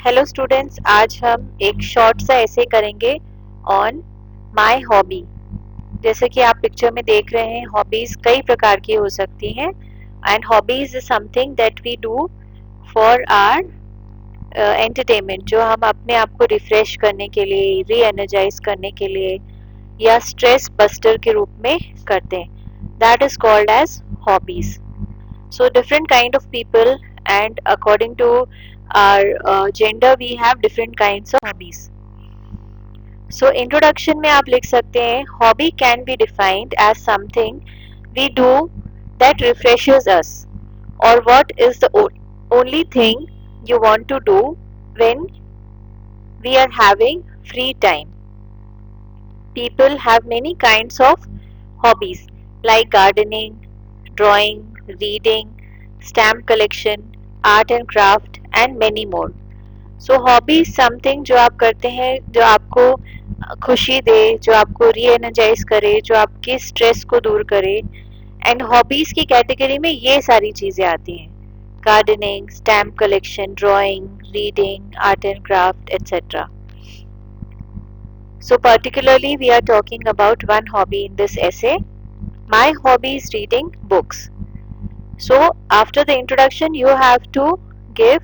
Hello students, आज हम एक शॉर्ट सा ऐसे करेंगे ऑन माय हॉबी। जैसे कि आप पिक्चर में देख रहे हैं, हॉबीज कई प्रकार की हो सकती हैं and hobbies is something that we do for our entertainment, जो हम अपने आप को रिफ्रेश करने के लिए, री एनर्जाइज करने के लिए या स्ट्रेस बस्टर के रूप में करते हैं। That is called as hobbies. So different kind of people, and according to our gender we have different kinds of hobbies. So introduction में आप लिख सकते हैं, hobby can be defined as something we do that refreshes us, or what is the only thing you want to do when we are having free time. People have many kinds of hobbies like gardening, drawing, reading, stamp collection, art and craft and many more. So hobby is something जो आप करते हैं, जो आपको खुशी दे, जो आपको री एनर्जाइज करे, जो आपके स्ट्रेस को दूर करे. एंड हॉबीज की कैटेगरी में ये सारी चीजें आती हैं: gardening, stamp collection, drawing, reading, art and craft, etc. So particularly we are talking about one hobby in this essay. My hobby is reading books. So after the introduction you have to give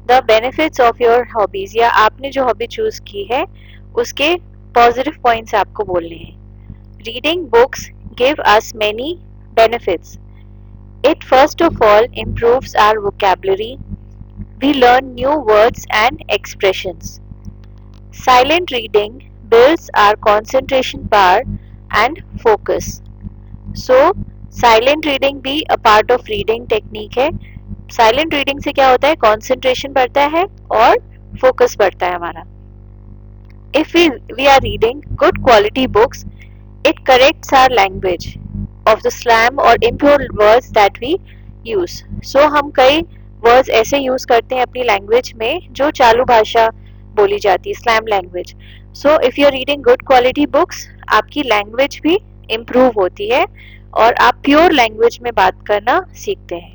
the benefits of your hobbies, या आपने जो hobby choose की है उसके positive points आपको बोलने हैं. Reading books give us many benefits. It first of all improves our vocabulary. We learn new words and expressions. Silent reading builds our concentration power and focus. So silent reading भी a part of reading technique है. Silent reading से क्या होता है, concentration बढ़ता है और focus बढ़ता है हमारा. If we are reading good quality books, it corrects our language of the slang और impure words that we use. So हम कई वर्ड्स ऐसे यूज करते हैं अपनी लैंग्वेज में जो चालू भाषा बोली जाती है, slang language. So if you are reading good quality books, आपकी लैंग्वेज भी इम्प्रूव होती है और आप प्योर लैंग्वेज में बात करना सीखते हैं.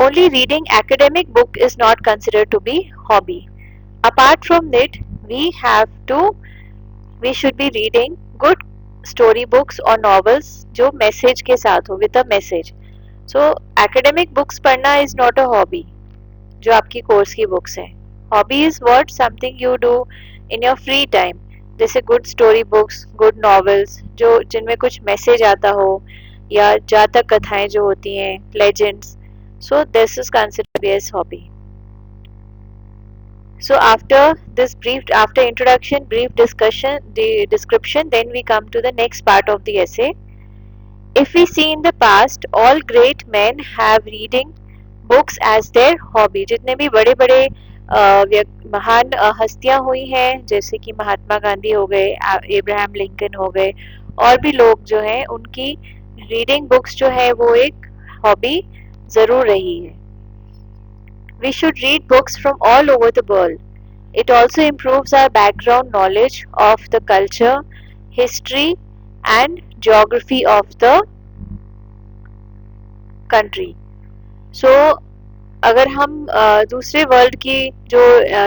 Only reading academic book is not considered to be hobby. Apart from it, we should be reading good story books or novels जो मैसेज के साथ हो, with a message. So academic books पढ़ना is not a hobby, जो आपकी course की books हैं. Hobby is what something you do in your free time, जैसे good story books, good novels जो जिनमें कुछ मैसेज आता हो, या जातक कथाएं जो होती हैं, legends. So this is considered as hobby. So after introduction, brief discussion, the description, then we come to the next part of the essay. If we see in the past, all great men have reading books as their hobby. जितने भी बड़े बड़े महान हस्तियां हुई हैं, जैसे कि महात्मा गांधी हो गए, एब्राहम लिंकन हो गए, और भी लोग जो हैं, उनकी रीडिंग बुक्स जो है वो एक हॉबी जरूर रही है. We should read books from all over the world. It also improves our background knowledge of the culture, history and geography of the country. So अगर हम दूसरे वर्ल्ड की जो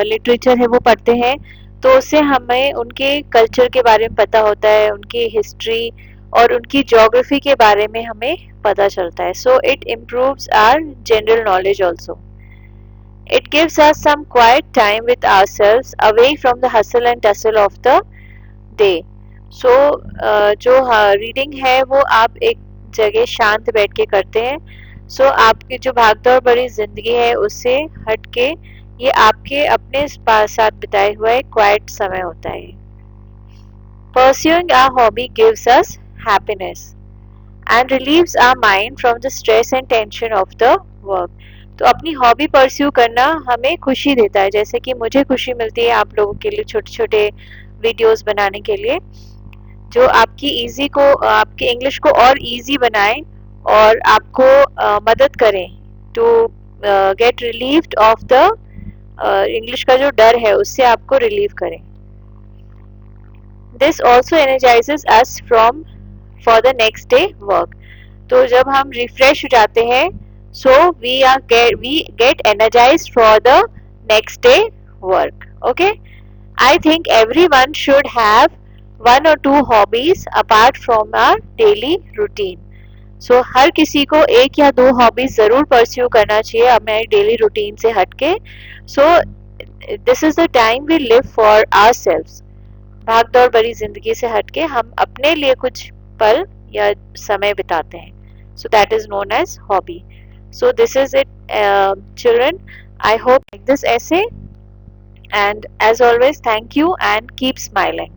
लिटरेचर है वो पढ़ते हैं, तो उससे हमें उनके कल्चर के बारे में पता होता है, उनकी हिस्ट्री और उनकी ज्योग्राफी के बारे में हमें पता चलता है. So it improves our general knowledge also. It gives us some quiet time with ourselves away from the hustle and tussle of the day. So जो रीडिंग है वो आप एक जगह शांत बैठ के करते हैं. सो आपकी जो भागदौड़ भरी जिंदगी है उससे हट के ये आपके अपने साथ बिताए हुआ एक क्वाइट समय होता है. Pursuing our hobby gives us happiness and relieves our mind from the stress and tension of the work. तो अपनी हॉबी परस्यू करना हमें खुशी देता है, जैसे कि मुझे खुशी मिलती है आप लोगों के लिए छोटे छोटे वीडियोस बनाने के लिए, जो आपकी इजी को, आपके इंग्लिश को और इजी बनाए और आपको मदद करें to get relieved of the English का जो डर है उससे आपको रिलीव करें. This also energises us from for the next day work. तो जब हम रिफ्रेश हो जाते हैं, so we get energized for the next day work. Okay, I think everyone should have one or two hobbies apart from our daily routine. So हर किसी को एक या दो हॉबीज जरूर परस्यू करना चाहिए हमारे डेली रूटीन से हटके. So this is the time we live for ourselves. भाग दौड़ भरी जिंदगी से हटके हम अपने लिए कुछ पल या समय बिताते हैं. So that is known as hobby. So this is it, children. I hope you like this essay, and as always, thank you and keep smiling.